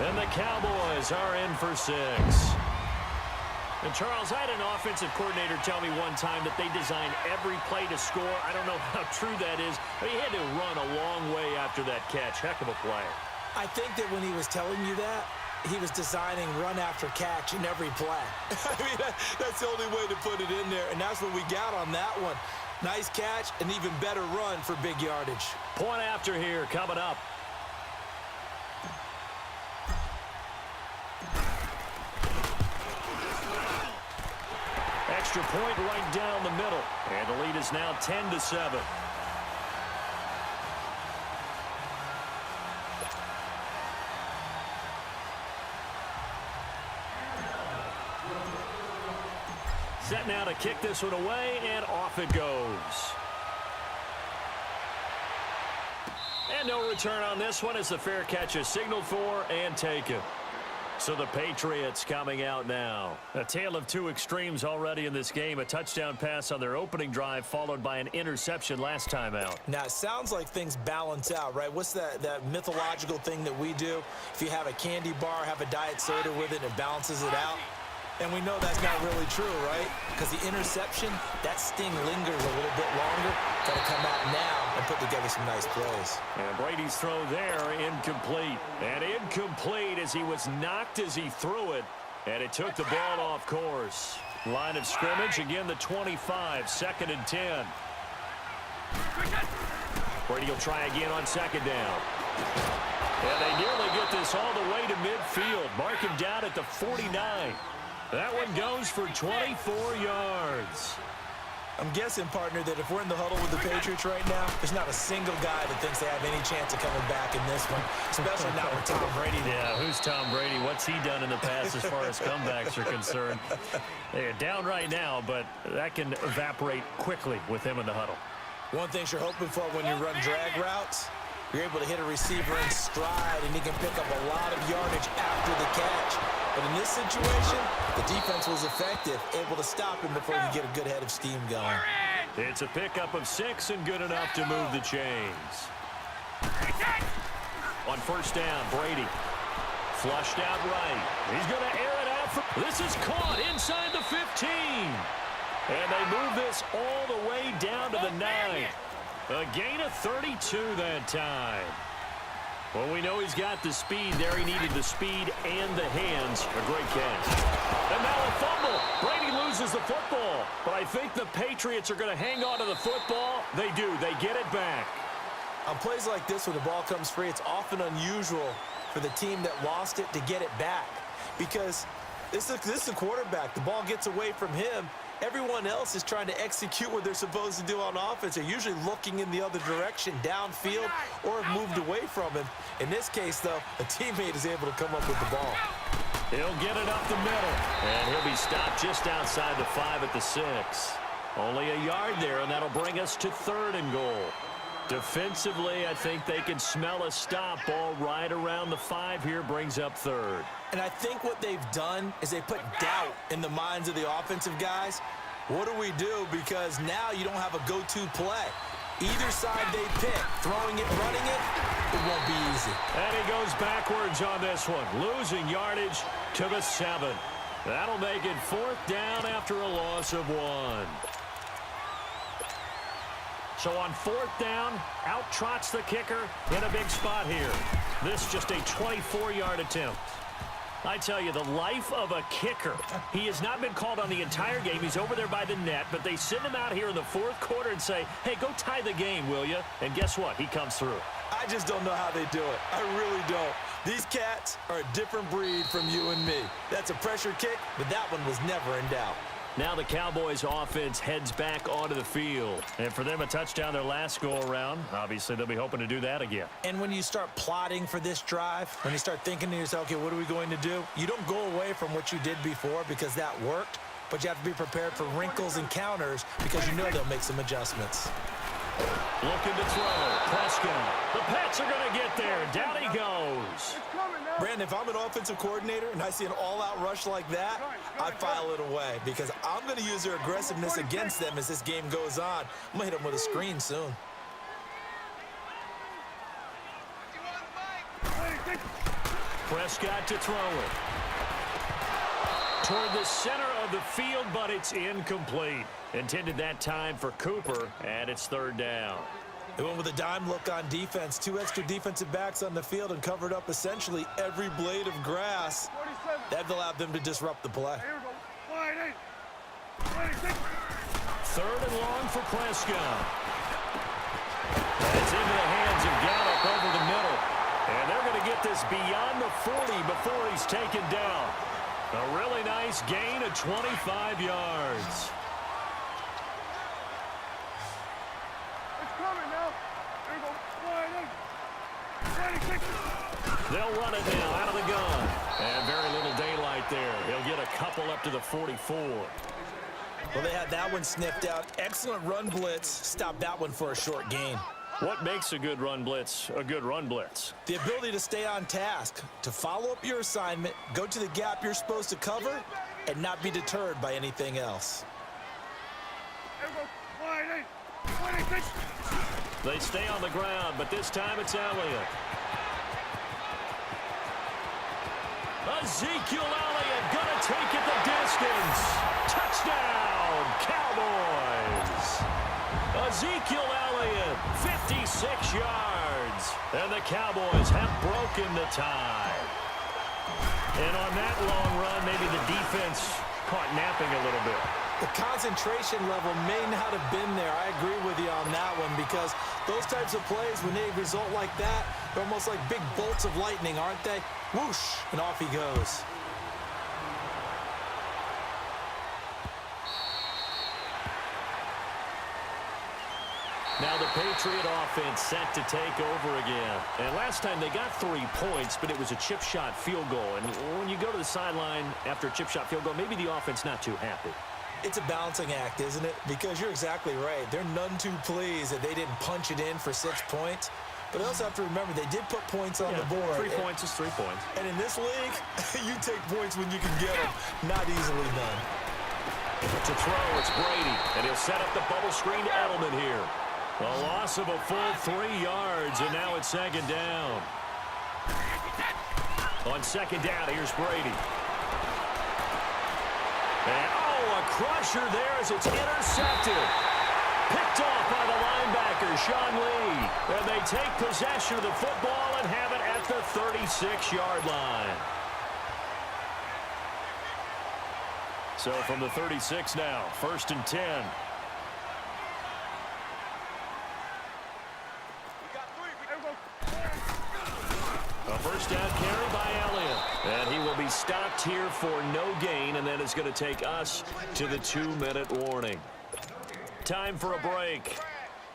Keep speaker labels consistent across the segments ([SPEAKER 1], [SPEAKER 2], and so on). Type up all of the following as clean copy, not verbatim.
[SPEAKER 1] And the Cowboys are in for 6. And, Charles, I had an offensive coordinator tell me one time that they design every play to score. I don't know how true that is, but he had to run a long way after that catch. Heck of a play.
[SPEAKER 2] I think that when he was telling you that, he was designing run after catch in every play. I mean, that's the only way to put it in there, and that's what we got on that one. Nice catch, an even better run for big yardage.
[SPEAKER 1] Point after here coming up. Extra point right down the middle. And the lead is now 10-7. Set now to kick this one away, and off it goes. And no return on this one as the fair catch is signaled for and taken. So the Patriots coming out now. A tale of two extremes already in this game. A touchdown pass on their opening drive followed by an interception last time out.
[SPEAKER 2] Now, it sounds like things balance out, right? What's that mythological thing that we do? If you have a candy bar, have a diet soda with it, it balances it out. And we know that's not really true, right? Because the interception, that sting lingers a little bit longer. Got to come out now and put together some nice plays.
[SPEAKER 1] And Brady's throw there, incomplete. And incomplete as he was knocked as he threw it. And it took the ball off course. Line of scrimmage, again the 25, 2nd and 10. Brady will try again on 2nd down. And they nearly get this all the way to midfield. Mark him down at the 49. That one goes for 24 yards.
[SPEAKER 2] I'm guessing, partner, that if we're in the huddle with the Patriots right now, there's not a single guy that thinks they have any chance of coming back in this one, especially not with Tom Brady.
[SPEAKER 1] Yeah, who's Tom Brady? What's he done in the past as far as comebacks are concerned? They're down right now, but that can evaporate quickly with him in the huddle.
[SPEAKER 2] One thing you're hoping for when you run drag routes, you're able to hit a receiver in stride, and he can pick up a lot of yardage after the catch. But in this situation, the defense was effective, able to stop him before he could get a good head of steam going.
[SPEAKER 1] It's a pickup of 6 and good enough to move the chains. On 1st down, Brady. Flushed out right. He's going to air it out. This is caught inside the 15. And they move this all the way down to the 9. A gain of 32 that time. Well, we know he's got the speed there. He needed the speed and the hands. A great catch. And now a fumble. Brady loses the football. But I think the Patriots are going to hang on to the football. They do. They get it back.
[SPEAKER 2] On plays like this, when the ball comes free, it's often unusual for the team that lost it to get it back. Because this is the quarterback. The ball gets away from him. Everyone else is trying to execute what they're supposed to do on offense. They're usually looking in the other direction, downfield, or have moved away from him. In this case, though, a teammate is able to come up with the ball.
[SPEAKER 1] He'll get it up the middle. And he'll be stopped just outside the 5 at the 6. Only a yard there, and that'll bring us to 3rd and goal. Defensively, I think they can smell a stop. Ball right around the 5 here brings up 3rd.
[SPEAKER 2] And I think what they've done is they put doubt in the minds of the offensive guys. What do we do? Because now you don't have a go-to play. Either side they pick, throwing it, running it, it won't be easy.
[SPEAKER 1] And he goes backwards on this one, losing yardage to the 7. That'll make it 4th down after a loss of 1. So on 4th down, out trots the kicker in a big spot here. This just a 24-yard attempt. I tell you, the life of a kicker. He has not been called on the entire game. He's over there by the net, but they send him out here in the 4th quarter and say, hey, go tie the game, will you? And guess what? He comes through.
[SPEAKER 2] I just don't know how they do it. I really don't. These cats are a different breed from you and me. That's a pressure kick, but that one was never in doubt.
[SPEAKER 1] Now the Cowboys offense heads back onto the field. And for them, a touchdown their last go-around. Obviously, they'll be hoping to do that again.
[SPEAKER 2] And when you start plotting for this drive, when you start thinking to yourself, okay, what are we going to do? You don't go away from what you did before because that worked, but you have to be prepared for wrinkles and counters because you know they'll make some adjustments.
[SPEAKER 1] Looking to throw. Prescott. The Pats are going to get there. Down he goes.
[SPEAKER 2] Brandon, if I'm an offensive coordinator and I see an all-out rush like that, I file it away because I'm going to use their aggressiveness against them as this game goes on. I'm going to hit them with a screen soon.
[SPEAKER 1] Prescott to throw it. Toward the center of the field, but it's incomplete. Intended that time for Cooper, and it's third down.
[SPEAKER 2] They went with a dime look on defense. 2 extra defensive backs on the field and covered up essentially every blade of grass. That allowed them to disrupt the play.
[SPEAKER 1] Third and long for Prescott. It's into the hands of Gallup over the middle. And they're going to get this beyond the 40 before he's taken down. A really nice gain of 25 yards. They'll run it now out of the gun. And very little daylight there. He'll get a couple up to the 44.
[SPEAKER 2] Well, they had that one sniffed out. Excellent run blitz. Stopped that one for a short gain.
[SPEAKER 1] What makes a good run blitz a good run blitz?
[SPEAKER 2] The ability to stay on task, to follow up your assignment, go to the gap you're supposed to cover, and not be deterred by anything else.
[SPEAKER 1] They stay on the ground, but this time it's Elliott. Ezekiel Elliott gonna take it the distance. Touchdown, Cowboys. Ezekiel Elliott, 56 yards. And the Cowboys have broken the tie. And on that long run, maybe the defense caught napping a little bit.
[SPEAKER 2] The concentration level may not have been there. I agree with you on that one because those types of plays, when they result like that, they're almost like big bolts of lightning, aren't they? Whoosh, and off he goes.
[SPEAKER 1] Now the Patriot offense set to take over again. And last time they got 3 points, but it was a chip shot field goal. And when you go to the sideline after a chip shot field goal, maybe the offense not too happy.
[SPEAKER 2] It's a balancing act, isn't it? Because you're exactly right. They're none too pleased that they didn't punch it in for 6 points. But they also have to remember they did put points on the board.
[SPEAKER 1] 3 points is 3 points.
[SPEAKER 2] And in this league, you take points when you can get them. Not easily done.
[SPEAKER 1] To throw, it's Brady. And he'll set up the bubble screen to Edelman here. A loss of a full 3 yards, and now it's second down. On second down, here's Brady. And, a crusher there as it's intercepted. Picked off by the linebacker, Sean Lee. And they take possession of the football and have it at the 36-yard line. So from the 36 now, 1st and 10. A first down carry by Elliott. And he will be stopped here for no gain, and then it's going to take us to the 2-minute warning. Time for a break.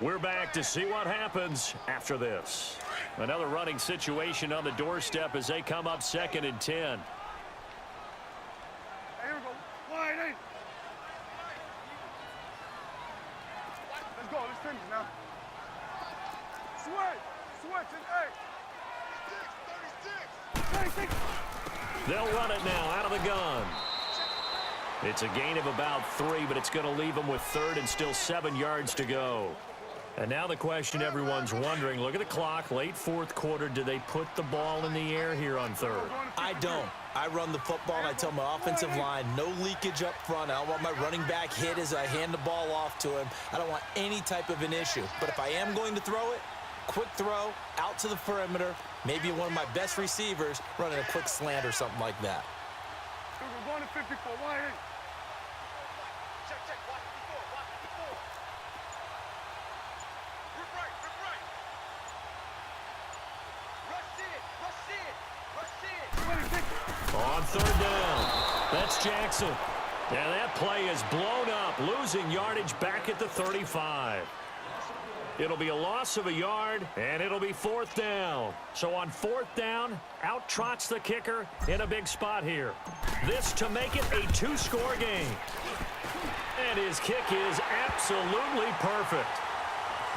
[SPEAKER 1] We're back to see what happens after this. Another running situation on the doorstep as they come up 2nd and 10.
[SPEAKER 3] Here we go. Wide in. Let's go. Let's finish now. Switch and 36.
[SPEAKER 1] They'll run it now out of the gun. It's a gain of about 3, but it's going to leave them with 3rd and still 7 yards to go. And now the question everyone's wondering, look at the clock, late 4th quarter, do they put the ball in the air here on 3rd?
[SPEAKER 2] I don't. I run the football, and I tell my offensive line, no leakage up front. I don't want my running back hit as I hand the ball off to him. I don't want any type of an issue. But if I am going to throw it, quick throw, out to the perimeter, maybe one of my best receivers running a quick slant or something like that.
[SPEAKER 3] We're going to 54. Wide in. Check. Watch 54. Rip right. Rush in.
[SPEAKER 1] On 3rd down, that's Jackson. And that play is blown up, losing yardage back at the 35. It'll be a loss of a yard, and it'll be 4th down. So on 4th down, out trots the kicker in a big spot here. This to make it a 2-score game. And his kick is absolutely perfect.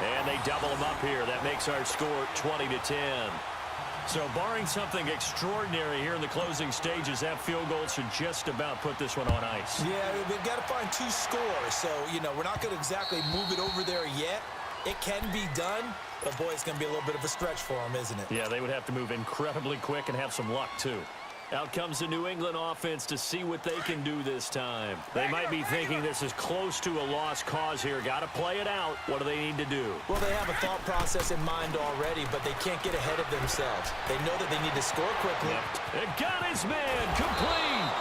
[SPEAKER 1] And they double him up here. That makes our score 20-10. So barring something extraordinary here in the closing stages, that field goal should just about put this one on ice.
[SPEAKER 2] Yeah, we've got to find 2 scores. So, we're not going to exactly move it over there yet. It can be done, but boy, it's going to be a little bit of a stretch for them, isn't it?
[SPEAKER 1] Yeah, they would have to move incredibly quick and have some luck, too. Out comes the New England offense to see what they can do this time. They might be thinking this is close to a lost cause here. Got to play it out. What do they need to do?
[SPEAKER 2] Well, they have a thought process in mind already, but they can't get ahead of themselves. They know that they need to score quickly.
[SPEAKER 1] It got his man complete.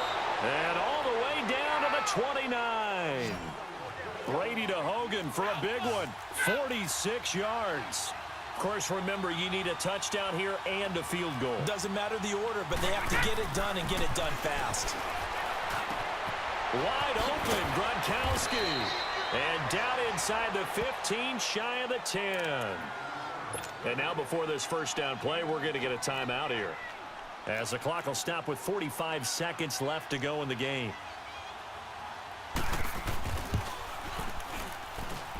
[SPEAKER 1] And all the way down to the 29. Brady to Hogan for a big one. 46 yards. Of course, remember, you need a touchdown here and a field goal.
[SPEAKER 2] Doesn't matter the order, but they have to get it done and get it done fast.
[SPEAKER 1] Wide open, Gronkowski. And down inside the 15, shy of the 10. And now before this first down play, we're going to get a timeout here, as the clock will stop with 45 seconds left to go in the game.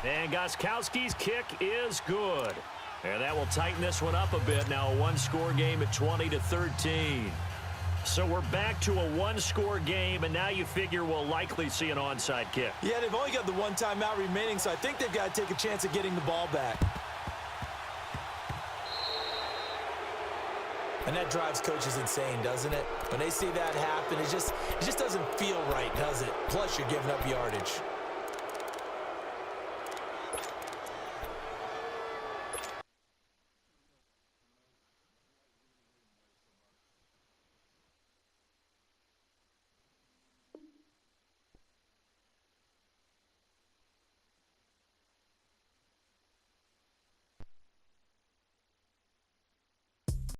[SPEAKER 1] And Gostkowski's kick is good. And that will tighten this one up a bit. Now a one-score game at 20-13. So we're back to a one-score game, and now you figure we'll likely see an onside kick.
[SPEAKER 2] Yeah, they've only got the one timeout remaining, so I think they've got to take a chance at getting the ball back. And that drives coaches insane, doesn't it? When they see that happen, it just doesn't feel right, does it? Plus, you're giving up yardage.